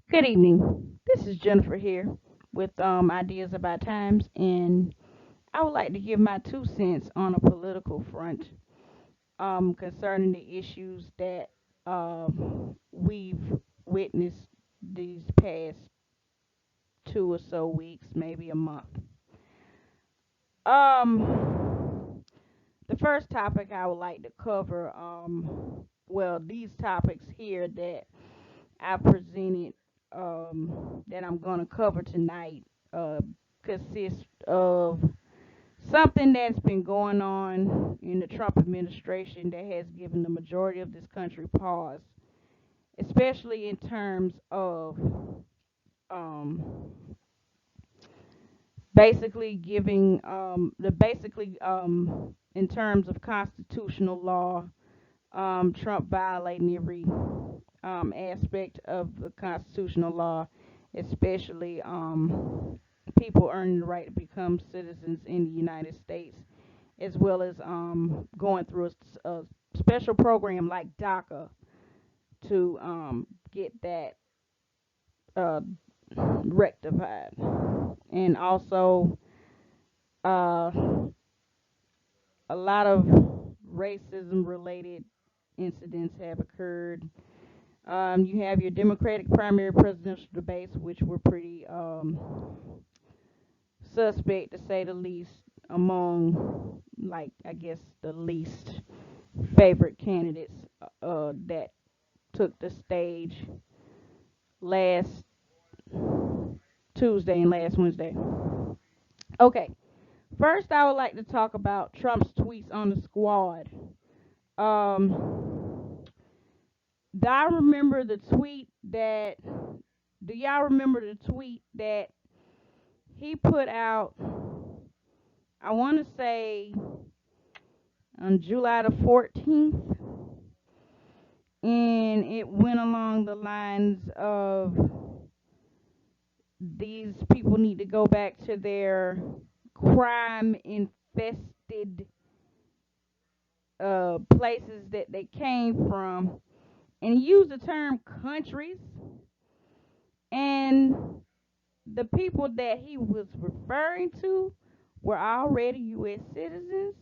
Good evening. This is Jennifer here with ideas about times, and I would like to give my 2 cents on a political front concerning the issues that we've witnessed these past 2 or so weeks, maybe a month. The first topic I would like to cover, well, these topics here that I presented that I'm going to cover tonight uh, consists of something that's been going on in the Trump administration that has given the majority of this country pause, especially in terms of um, basically giving the basically in terms of constitutional law, Trump violating every aspect of the constitutional law, especially people earning the right to become citizens in the United States, as well as going through a special program like DACA to get that uh, rectified. And also, uh, a lot of racism related incidents have occurred. You have your Democratic primary presidential debates, which were pretty suspect to say the least, among, like, I guess, the least favorite candidates that took the stage last Tuesday and last Wednesday. Okay, first I would like to talk about Trump's tweets on the squad. Um, do I remember the tweet that? Do y'all remember the tweet that he put out? I want to say on July the 14th, and it went along the lines of these people need to go back to their crime infested places that they came from, and he used the term countries, and the people that he was referring to were already U.S. citizens,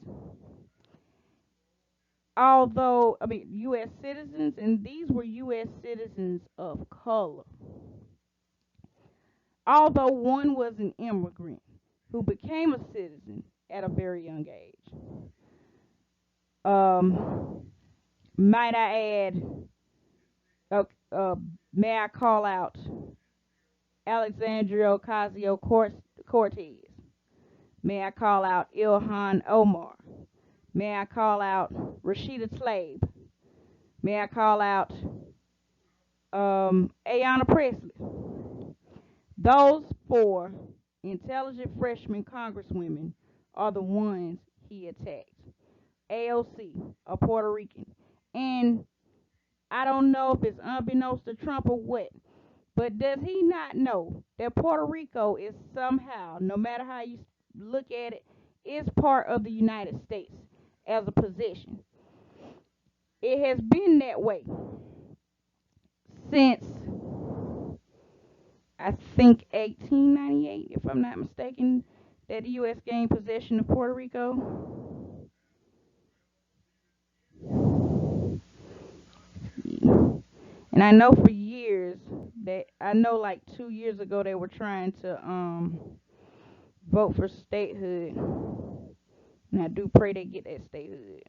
although, I mean, U.S. citizens, and these were U.S. citizens of color, although one was an immigrant who became a citizen at a very young age. Um, might I add, uh, uh, may I call out Alexandria Ocasio Cortez? May I call out Ilhan Omar? May I call out Rashida Tlaib? May I call out Ayanna Presley? Those four intelligent freshman congresswomen are the ones he attacked. AOC, a Puerto Rican. And I don't know if it's unbeknownst to Trump or what, but does he not know that Puerto Rico is somehow, no matter how you look at it, is part of the United States as a possession? It has been that way since, I think, 1898, if I'm not mistaken, that the U.S. gained possession of Puerto Rico. And I know for years that I know like 2 years ago they were trying to vote for statehood. And I do pray they get that statehood.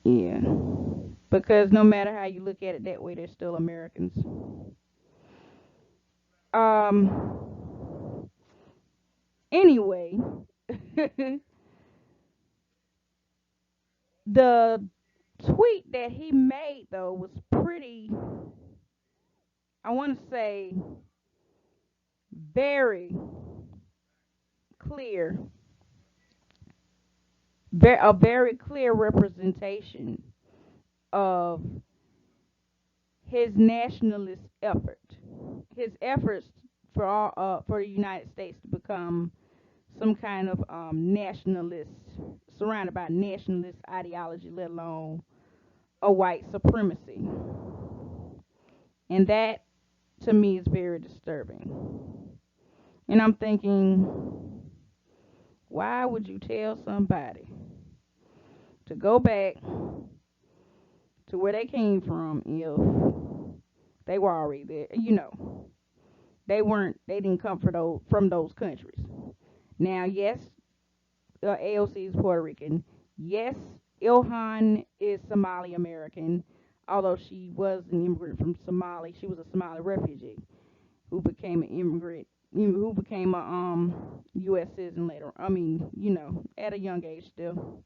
Yeah. Because no matter how you look at it that way, they're still Americans. Anyway, the tweet that he made though was pretty, I want to say, very clear, a very clear representation of his nationalist effort, his efforts for for the United States to become some kind of nationalist, surrounded by nationalist ideology, let alone a white supremacy. And that to me is very disturbing. And I'm thinking, why would you tell somebody to go back to where they came from if they were already there? They didn't come from those countries. Now, yes, AOC is Puerto Rican. Yes, Ilhan is Somali American, although she was an immigrant from Somali. She was a Somali refugee who became an immigrant, who became a U.S. citizen later. I mean, at a young age still.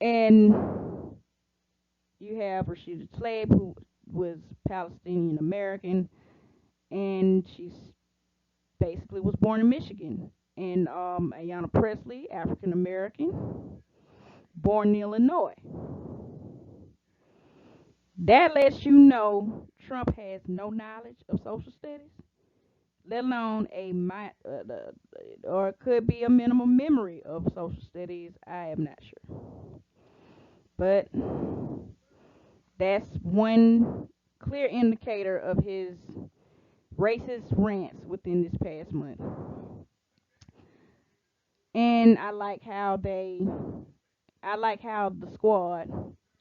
And you have Rashida Tlaib, who was Palestinian American, and she's basically was born in Michigan. And Ayanna Presley, African American, born in Illinois. That lets you know Trump has no knowledge of social studies, let alone or it could be a minimum memory of social studies. I am not sure, but that's one clear indicator of his racist rants within this past month. And I like how the squad,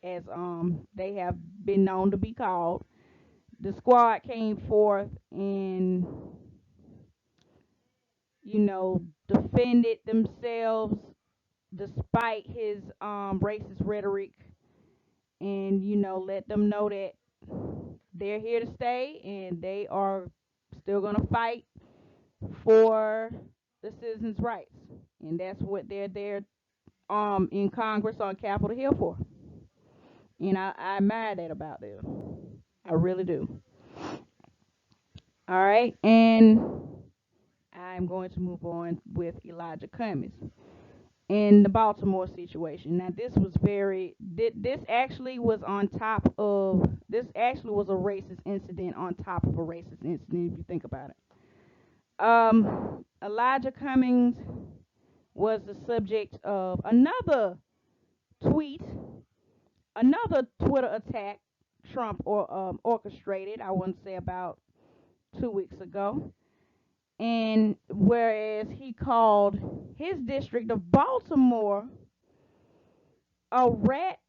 as they have been known to be called, the squad came forth and defended themselves despite his racist rhetoric, and let them know that they're here to stay and they are still going to fight for the citizens' rights, and that's what they're there in Congress on Capitol Hill for. And I admire that about them. I really do. All right, and I'm going to move on with Elijah Cummings in the Baltimore situation. Now, this actually was on top of, this actually was a racist incident on top of a racist incident, if you think about it. Elijah Cummings was the subject of another tweet, another Twitter attack Trump orchestrated, I want to say about 2 weeks ago. And whereas he called his district of Baltimore a rat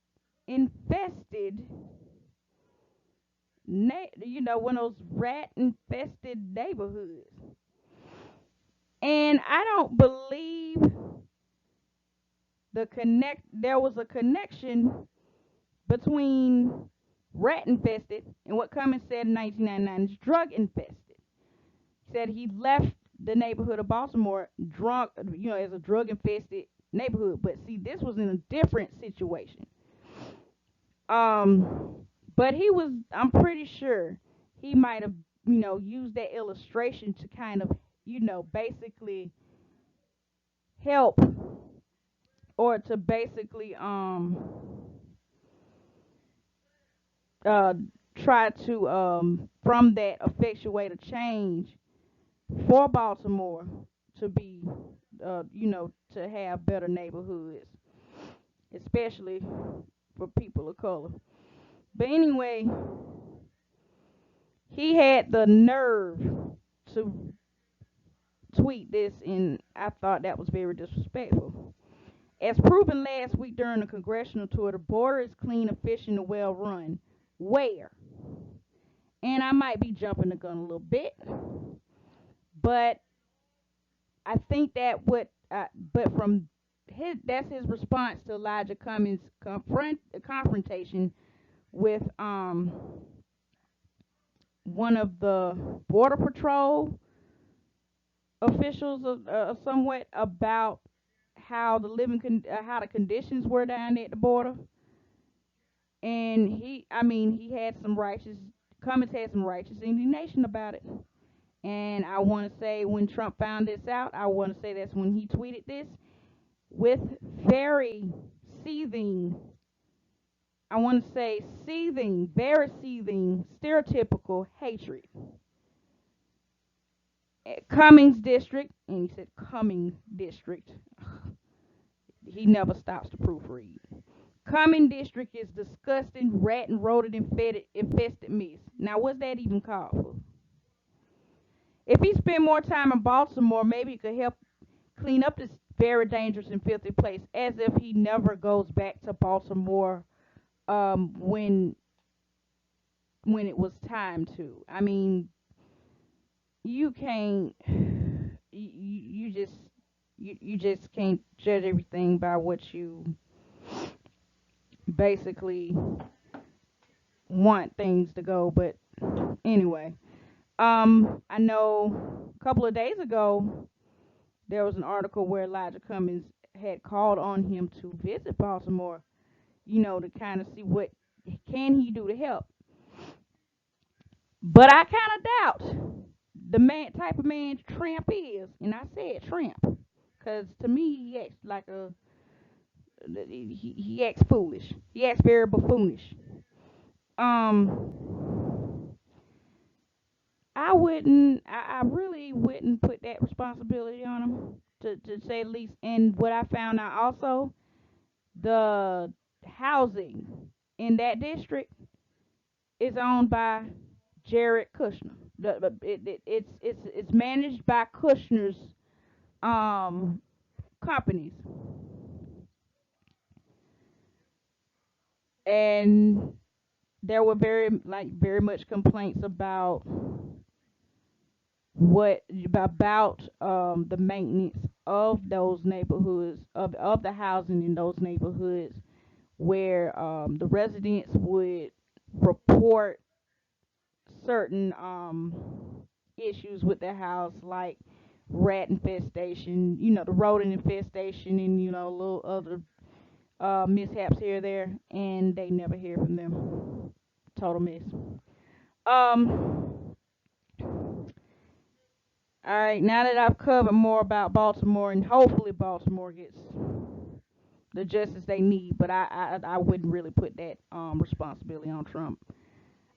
infested, one of those rat infested neighborhoods. And I don't believe there was a connection between rat infested and what Cummings said in 1999 is drug infested. He said he left the neighborhood of Baltimore drunk, as a drug infested neighborhood. But see, this was in a different situation. But I'm pretty sure he might have, used that illustration to kind of, basically help, or to basically uh try to from that effectuate a change for Baltimore to be to have better neighborhoods, especially for people of color. But anyway, he had the nerve to tweet this, and I thought that was very disrespectful. As proven last week during the congressional tour, the border is clean, efficient, and well run. Where? And I might be jumping the gun a little bit, but I think but from that's his response to Elijah Cummings' confrontation with one of the border patrol officials, somewhat about how how the conditions were down at the border. And he had some righteous Cummings had some righteous indignation about it. And I want to say when Trump found this out, I want to say that's when he tweeted this with very seething, I want to say seething, very seething, stereotypical hatred. Cummings District, and he said Cummings District. He never stops to proofread. Cumming District is disgusting, rat and rodent infested mess. Now, what's that even called for? If he spent more time in Baltimore, maybe he could help clean up this very dangerous and filthy place. As if he never goes back to Baltimore when it was time to. I mean, you can't. You just you just can't judge everything by what you basically want things to go. But anyway, I know a couple of days ago there was an article where Elijah Cummings had called on him to visit Baltimore, to kind of see what can he do to help. But I kind of doubt the man type of man Tramp is, and I said Tramp, because to me he acts like he acts foolish. He acts very buffoonish. Um, I really wouldn't put that responsibility on him to say the least. And what I found out also, the housing in that district is owned by Jared Kushner. It's managed by Kushner's um companies, and there were very much complaints about what about the maintenance of those neighborhoods of the housing in those neighborhoods where the residents would report certain issues with their house, like rat infestation, the rodent infestation, and little other mishaps here or there, and they never hear from them. Total mess. Um. All right. Now that I've covered more about Baltimore, and hopefully Baltimore gets the justice they need, but I wouldn't really put that responsibility on Trump.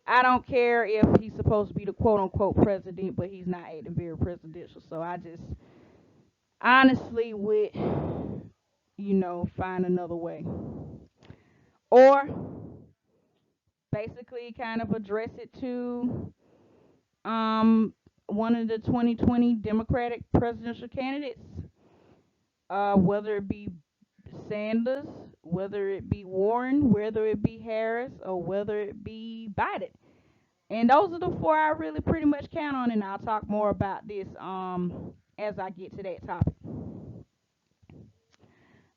I don't care if he's supposed to be the quote unquote president, but he's not acting very presidential. So I just honestly would, find another way. Or basically kind of address it to one of the 2020 Democratic presidential candidates, whether it be Sanders, whether it be Warren, whether it be Harris, or whether it be Biden. And those are the four I really pretty much count on, and I'll talk more about this as I get to that topic.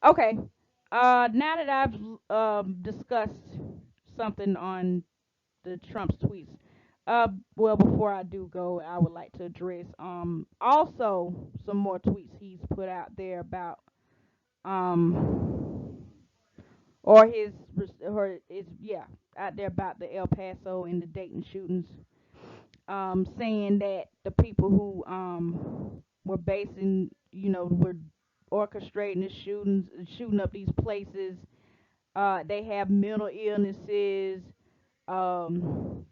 Okay. Now that I've discussed something on the Trump's tweets, well, before I do go, I would like to address also some more tweets he's put out there about um or his yeah out there about the El Paso and the Dayton shootings, saying that the people who were basing, were orchestrating the shootings, shooting up these places, they have mental illnesses. Um,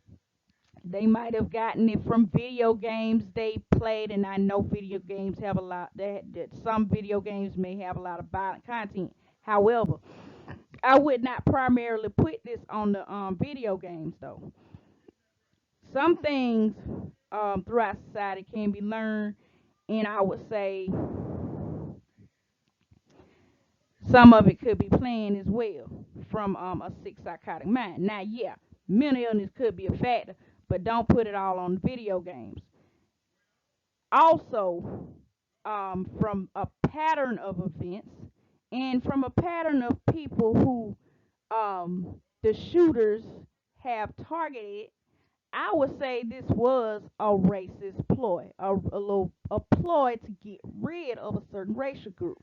they might have gotten it from video games they played, and I know video games have a lot. That some video games may have a lot of violent content. However, I would not primarily put this on the video games though. Some things throughout society can be learned, and I would say some of it could be planned as well from a sick psychotic mind. Now, yeah, mental illness could be a factor, but don't put it all on video games. Also, from a pattern of events and from a pattern of people who the shooters have targeted, I would say this was a racist ploy, a ploy to get rid of a certain racial group.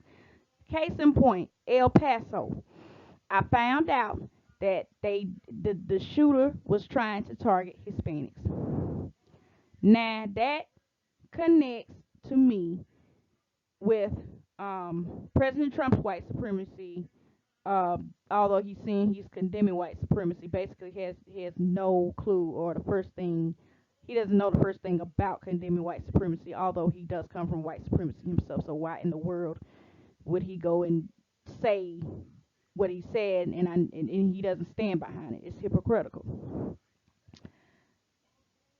Case in point, El Paso. I found out that the shooter was trying to target Hispanics. Now that connects to me with President Trump's white supremacy. Although he's saying he's condemning white supremacy, basically he has no clue, or the first thing he doesn't know the first thing about condemning white supremacy. Although he does come from white supremacy himself, so why in the world would he go and say what he said, and he doesn't stand behind it. It's hypocritical.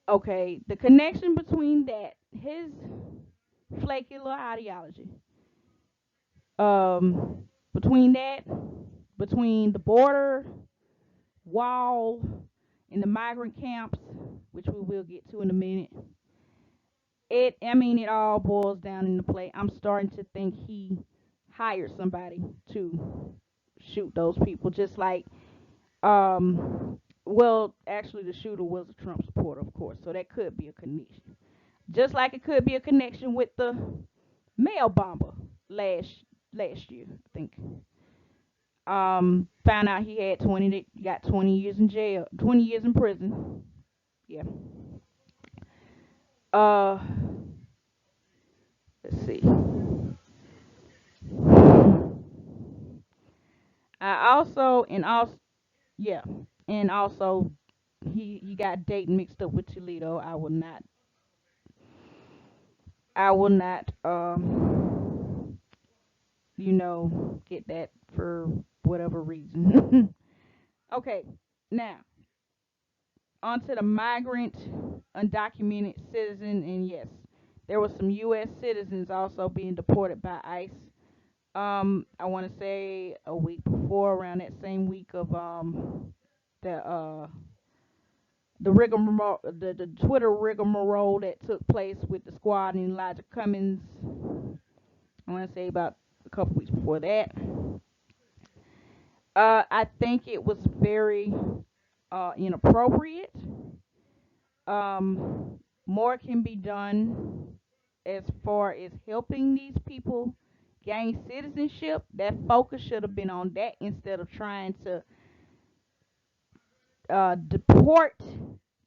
Okay, the connection between that, his flaky little ideology, between that, between the border wall and the migrant camps, which we will get to in a minute. It all boils down into play. I'm starting to think he hired somebody to shoot those people, just like, well, actually, the shooter was a Trump supporter, of course, so that could be a connection. Just like it could be a connection with the mail bomber last last year, I think. Found out he had 20, got 20 years in jail, 20 years in prison. Yeah. Uh, let's see. I also, yeah, and also he got Dayton mixed up with Toledo. I will not get that for whatever reason. Okay, now onto the migrant undocumented citizen, and yes, there were some U.S. citizens also being deported by ICE. I want to say a week before, around that same week of the rigmarole, the Twitter rigmarole that took place with the squad and Elijah Cummings. I want to say about a couple weeks before that. I think it was very inappropriate. More can be done as far as helping these people gain citizenship. That focus should have been on that instead of trying to deport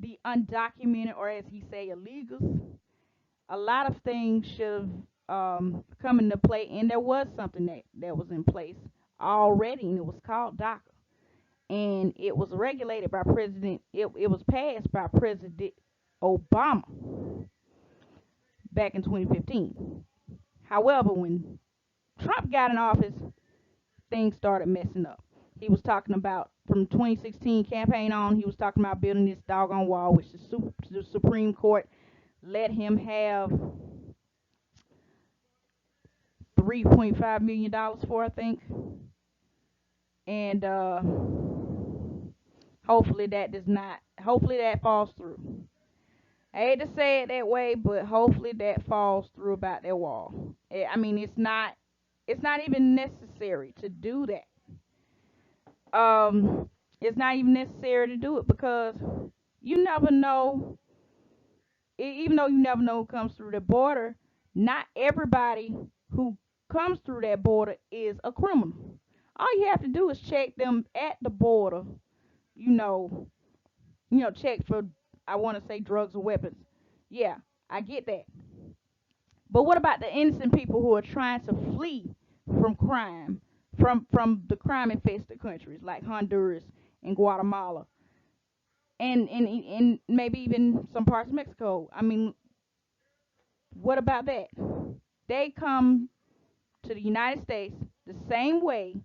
the undocumented, or as he say, illegals. A lot of things should have come into play, and there was something that was in place already, and it was called DACA, and it was regulated by President. It was passed by President Obama back in 2015. However, when Trump got in office, things started messing up. He was talking about, from 2016 campaign on, he was talking about building this doggone wall, which the Supreme Court let him have $3.5 million for, I think. And hopefully that falls through. I hate to say it that way, but hopefully that falls through about that wall. I mean, it's not even necessary to do that. It's not even necessary to do it, because you never know. Even though you never know who comes through the border, not everybody who comes through that border is a criminal. All you have to do is check them at the border. You know, check for, I want to say, drugs or weapons. Yeah, I get that. But what about the innocent people who are trying to flee from crime, from the crime infested countries like Honduras and Guatemala, and maybe even some parts of Mexico? I mean, what about that? They come to the United States the same way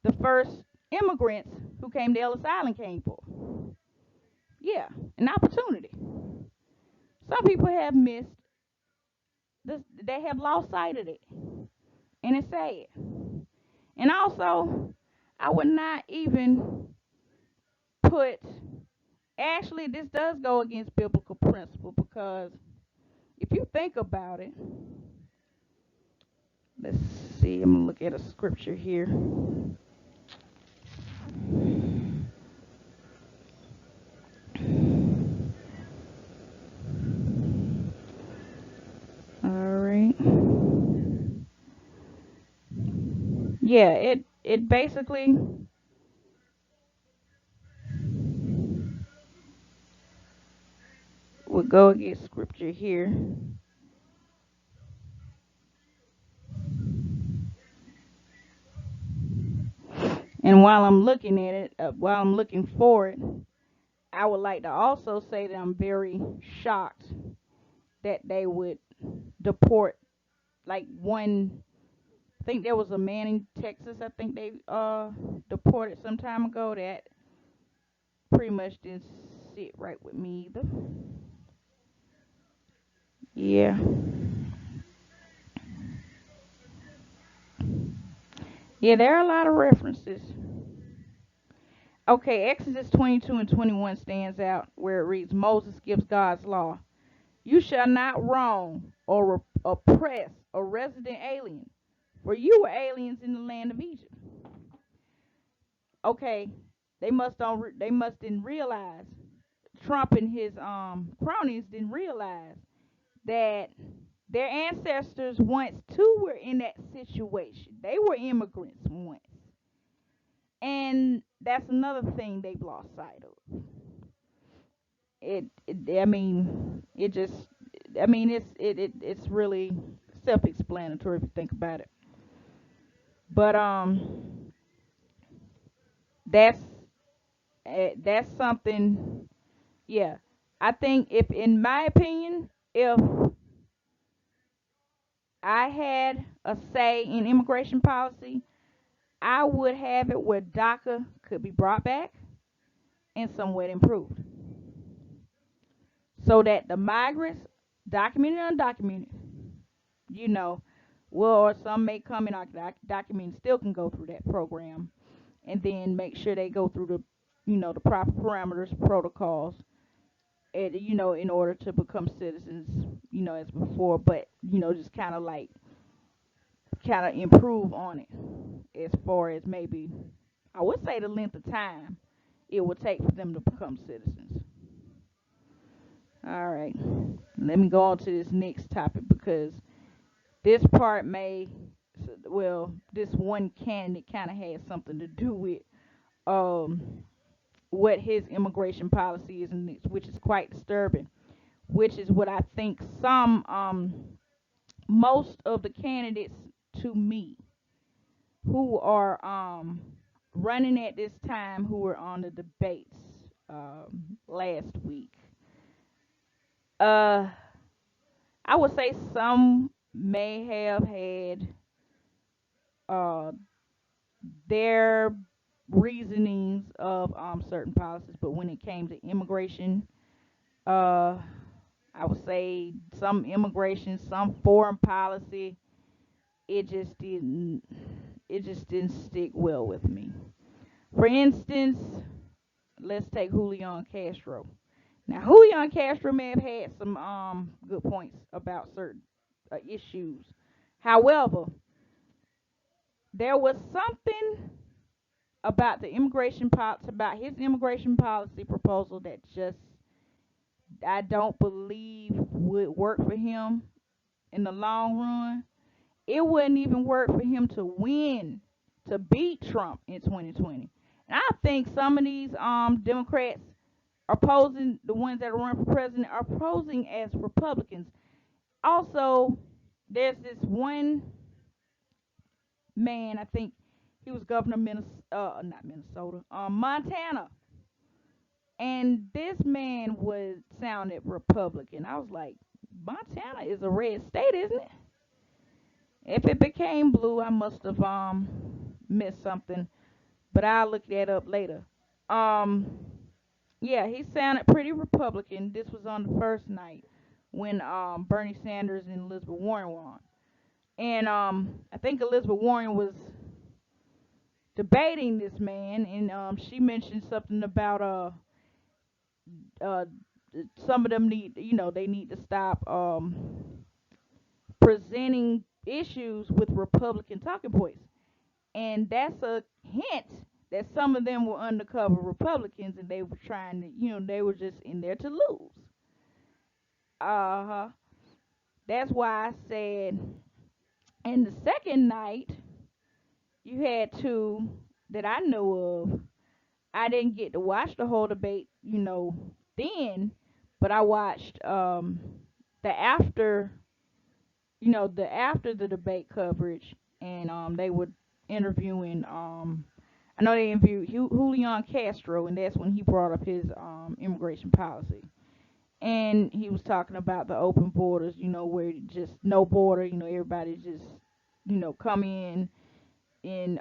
the first immigrants who came to Ellis Island came for. Yeah, an opportunity. Some people have missed this, they have lost sight of it, and it's sad. And also, I would not even put, actually, this does go against biblical principle, because if you think about it, let's see, I'm going to look at a scripture here. All right. Yeah, it basically would go against scripture here. And while I'm looking at it, while I'm looking for it, I would like to also say that I'm very shocked that they would deport, like, one, I think there was a man in Texas. I think they deported some time ago. That pretty much didn't sit right with me either. Yeah. Yeah, there are a lot of references. Okay, Exodus 22 and 21 stands out where it reads, Moses gives God's law. You shall not wrong or oppress a resident alien, for you were aliens in the land of Egypt. Okay, they must didn't realize, Trump and his cronies didn't realize that their ancestors once too were in that situation. They were immigrants once. And that's another thing they've lost sight of. I mean, it just, I mean, it's really self-explanatory if you think about it. But that's that's something. Yeah, I think if, in my opinion, if I had a say in immigration policy, I would have it where DACA could be brought back and somewhat improved, so that the migrants, documented and undocumented, you know, well, or some may come in documented, still can go through that program, and then make sure they go through the, the proper parameters, protocols, and in order to become citizens, as before, but just kind of like kind of improve on it as far as maybe I would say the length of time it would take for them to become citizens. All right, let me go on to this next topic because this part may, well, this one candidate kind of has something to do with um what his immigration policy is, and which is quite disturbing. Which is what I think some most of the candidates to me who are running at this time, who were on the debates last week. Uh, I would say some may have had uh, their reasonings of certain policies, but when it came to immigration, uh, I would say some immigration, some foreign policy, it just didn't it just didn't stick well with me. For instance, let's take Julian Castro. Now, Julian Castro may have had some good points about certain issues. However, there was something about the immigration policy, about his immigration policy proposal, that just I don't believe would work for him in the long run. It wouldn't even work for him to win, to beat Trump in 2020. And I think some of these Democrats are posing, the ones that are running for president are posing as Republicans. Also, there's this one man, I think he was governor of not Minnesota, Montana, and this man was sounded Republican. I was like, Montana is a red state, isn't it? If it became blue, I must have missed something, but I'll look that up later. Um, yeah, he sounded pretty Republican. This was on the first night when Bernie Sanders and Elizabeth Warren were on, and I think Elizabeth Warren was debating this man, and she mentioned something about uh some of them need, they need to stop presenting issues with Republican talking points. And that's a hint that some of them were undercover Republicans and they were trying to, they were just in there to lose. Uh huh. That's why I said in the second night, you had two that I know of. I didn't get to watch the whole debate, then, but I watched the after, the after the debate coverage, and they were interviewing I know they interviewed Julian Castro, and that's when he brought up his immigration policy. And he was talking about the open borders, where just no border, everybody just, come in and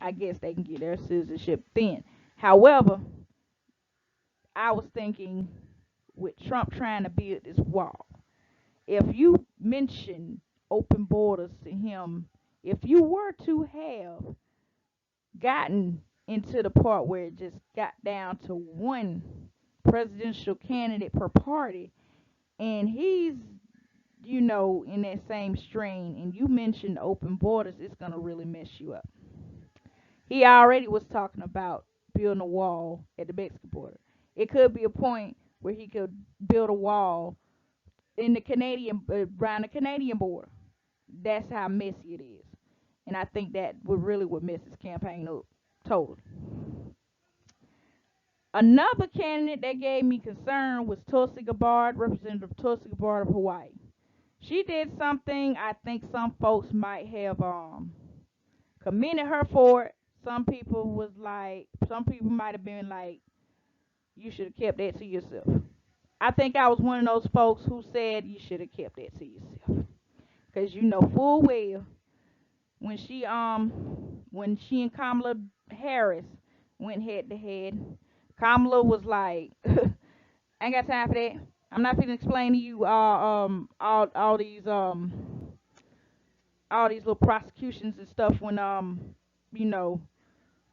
I guess they can get their citizenship then. However, I was thinking with Trump trying to build this wall, if you mention open borders to him, if you were to have gotten into the part where it just got down to one presidential candidate per party, and he's, in that same strain, and you mentioned open borders, it's going to really mess you up. He already was talking about building a wall at the Mexican border. It could be a point where he could build a wall in the Canadian around the Canadian border. That's how messy it is, and I think that would really would mess his campaign up totally. Another candidate that gave me concern was Tulsi Gabbard, Representative Tulsi Gabbard of Hawaii. She did something I think some folks might have commended her for it. Some people might have been like, you should have kept that to yourself. I think I was one of those folks who said you should have kept that to yourself, cause you know full well when she and Kamala Harris went head to head, Kamala was like, I ain't got time for that. I'm not gonna explain to you all these little prosecutions and stuff when you know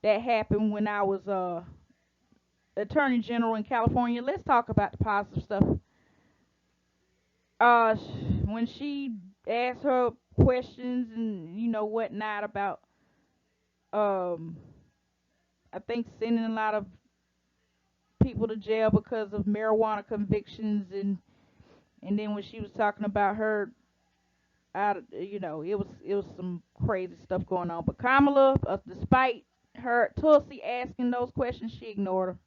that happened when I was attorney general in California. Let's talk about the positive stuff. Uh, when she asked her questions and whatnot about um, I think sending a lot of people to jail because of marijuana convictions, and then when she was talking about her out of, it was some crazy stuff going on. But Kamala, despite her Tulsi asking those questions, she ignored her.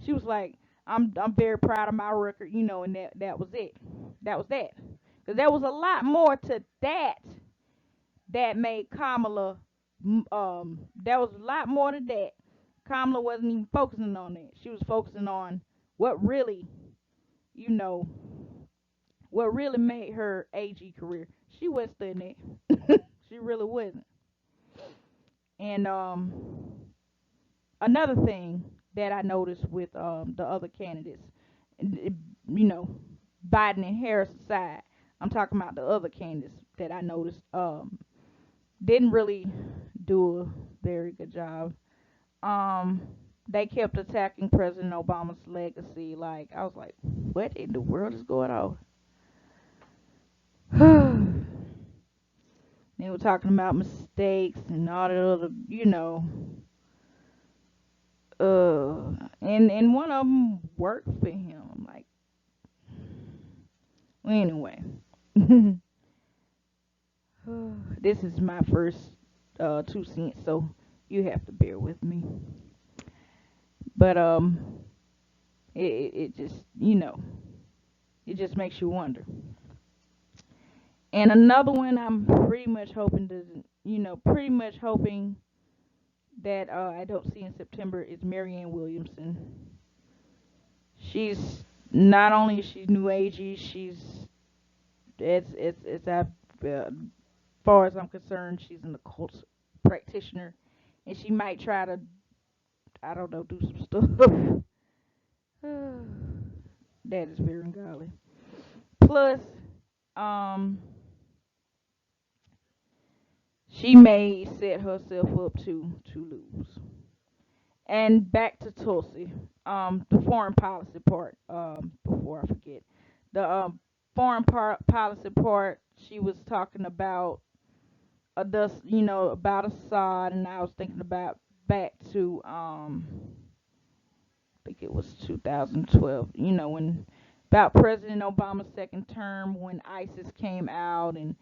She was like, I'm very proud of my record, and that was it. That was that. Because there was a lot more to that made Kamala. There was a lot more to that. Kamala wasn't even focusing on that. She was focusing on what really, you know, what really made her AG career. She wasn't studying that. She really wasn't. And another thing that I noticed with the other candidates, you know, Biden and Harris aside, I'm talking about the other candidates that I noticed didn't really do a very good job. Um, they kept attacking President Obama's legacy. Like I was like, what in the world is going on? They were talking about mistakes and all the other, and one of them worked for him. I'm like, well, anyway, this is my first 2 cents, so you have to bear with me. But it just it just makes you wonder. And another one I'm pretty much hoping doesn't, pretty much hoping that I don't see in September is Marianne Williamson. She's not only is she new agey, she's it's far as I'm concerned, she's an occult practitioner, and she might try to, I don't know, do some stuff. That is very ungodly. Plus, um, she may set herself up to lose. And back to Tulsi, the foreign policy part. Before I forget, the policy part. She was talking about about Assad, and I was thinking about back to I think it was 2012. When about President Obama's second term, when ISIS came out and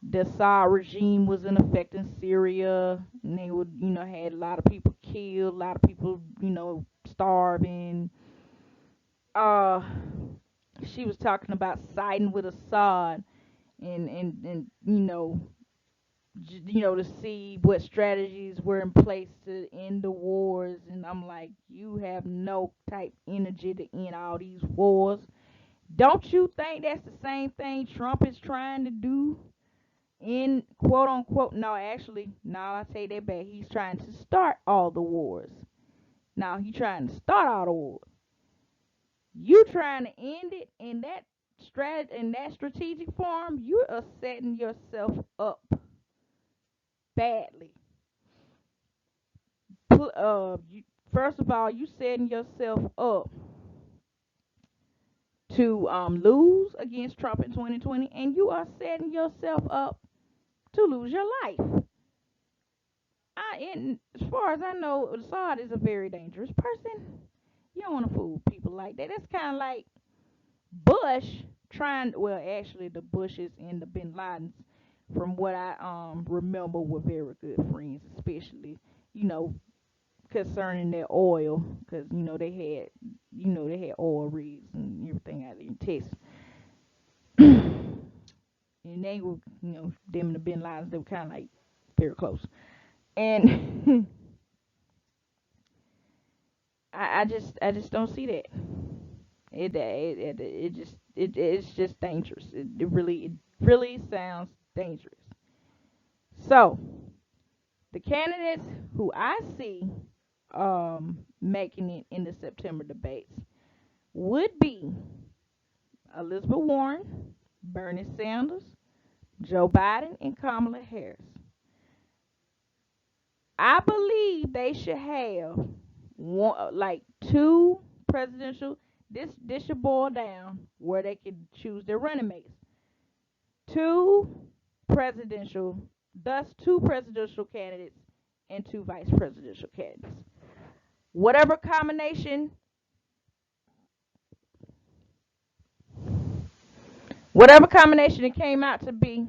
the Assad regime was in effect in Syria, and they would, had a lot of people killed, a lot of people, starving. Uh, she was talking about siding with Assad, and to see what strategies were in place to end the wars. And I'm like, you have no type energy to end all these wars. Don't you think that's the same thing Trump is trying to do? in quote unquote, no, actually, no, I take that back. He's trying to start all the wars. Now he's trying to start all the wars. You trying to end it in that strategic form, you are setting yourself up badly. First of all, you setting yourself up to lose against Trump in 2020, and you are setting yourself up to lose your life. As far as I know, Assad is a very dangerous person. You don't want to fool people like that. That's kind of like Bush trying. Well, actually, the Bushes and the Bin Ladens, from what I remember, were very good friends, especially you know concerning their oil, because they had oil rigs and everything out there in Texas, and they were them and the Bin Ladens, they were kind of like very close, and I just don't see that. It's just dangerous. It really sounds dangerous. So the candidates who I see making it in the September debates would be Elizabeth Warren, Bernie Sanders, Joe Biden, and Kamala Harris. I believe they should have one, like two presidential. This should boil down where they can choose their running mates. Two presidential, thus two presidential candidates and two vice presidential candidates. Whatever combination, whatever combination it came out to be,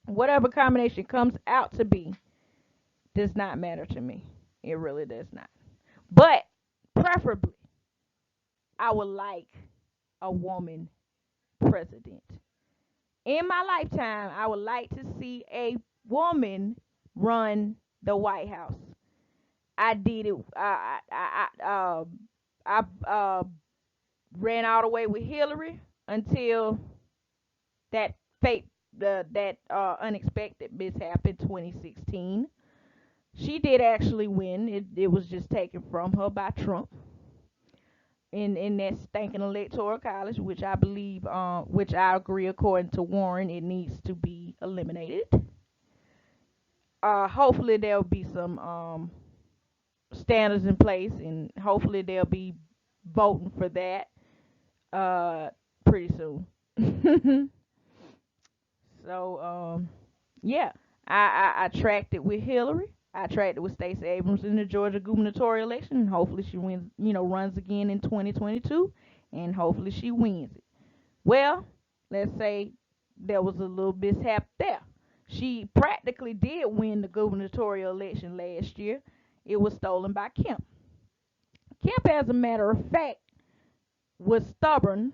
whatever combination comes out to be, does not matter to me. It really does not. But preferably, I would like a woman president. In my lifetime, I would like to see a woman run the White House. I did it. I ran all the way with Hillary until that fate, that unexpected mishap in 2016. She did actually win. It was just taken from her by Trump in that stinking electoral college, which I believe, which I agree, according to Warren, it needs to be eliminated. Hopefully there'll be some standards in place, and hopefully they'll be voting for that uh pretty soon. So yeah, I tracked it with Hillary. I tracked it with Stacey Abrams in the Georgia gubernatorial election, and hopefully she wins. Runs again in 2022, and hopefully she wins it. Well, let's say there was a little mishap there. She practically did win the gubernatorial election last year. It was stolen by Kemp. Kemp, as a matter of fact, was stubborn,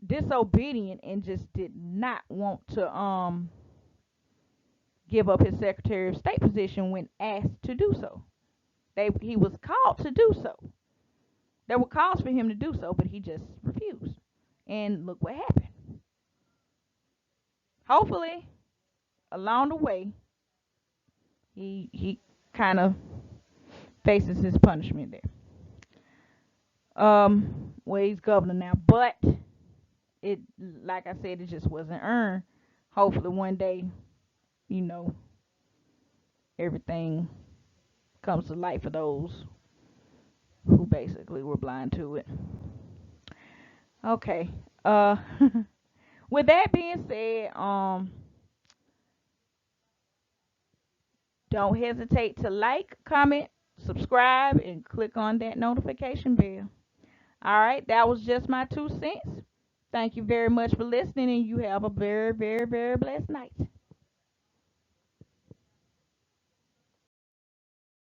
disobedient, and just did not want to give up his Secretary of State position when asked to do so. He was called to do so. There were calls for him to do so, but he just refused. And look what happened. Hopefully, along the way, he kind of faces his punishment there. Well, he's governor now, but it, like I said, it just wasn't earned. Hopefully, one day, you know, everything comes to light for those who basically were blind to it. Okay. Uh, with that being said, don't hesitate to like, comment, subscribe, and click on that notification bell. All right, that was just my 2 cents. Thank you very much for listening, and you have a very, very, very blessed night.